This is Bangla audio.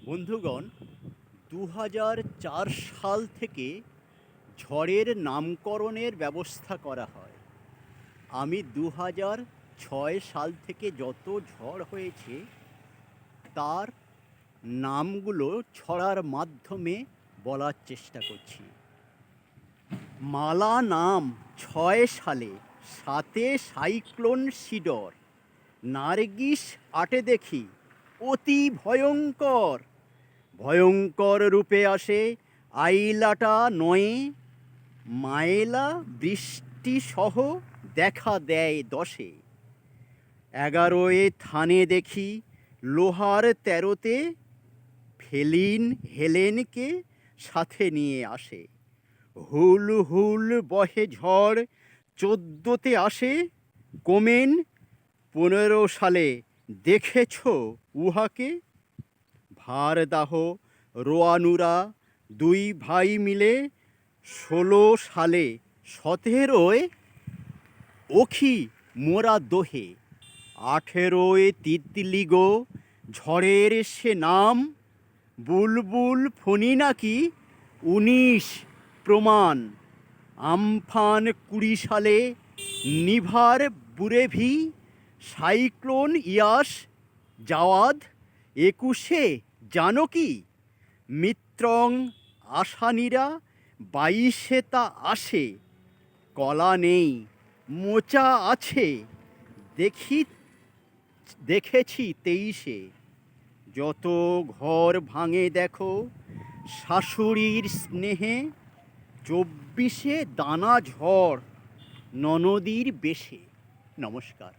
বন্ধুগণ, ২০০৪ সাল থেকে ঝড়ের নামকরণের ব্যবস্থা করা হয়। আমি ২০০৬ সাল থেকে যত ঝড় হয়েছে তার নামগুলো ছড়ার মাধ্যমে বলার চেষ্টা করছি। মালা নাম ৬ সালে, ৭-এ সাইক্লোন সিডর, নার্গিস ৮-এ দেখি অতি ভয়ঙ্কর, ভয়ঙ্কর রূপে আসে আইলাটা ৯-এ, মায়েলা বৃষ্টিসহ দেখা দেয় ১০-এ, ১১-এ থানে দেখি লোহার ১৩-তে ফেলিন হেলেনকে সাথে নিয়ে আসে, হুল হুল বহে ঝড় ১৪-তে আসে কোমেন, ১৫ সালে দেখেছ উহাকে, ভারদাহ রোয়ানুরা ২ ভাই মিলে ১৬ সালে ১৭-এ ওখি মোরা দোহে, ১৮-এ তিতলিগো ঝড়ের সে নাম, বুলবুল ফণি নাকি ১৯ প্রমাণ, আমফান ২০ সালে নিভার বুরেভি, সাইক্লোন ইয়াস জাওয়াদ ২১-এ জানো কি, মিত্রং আসানিরা ২২-এ তা আসে, কলা নেই মোচা আছে দেখেছি ২৩-এ, যত ঘর ভাঙে দেখো শাশুড়ির স্নেহে, ২৪-এ দানা ঝড় ননদীর বেশে। নমস্কার।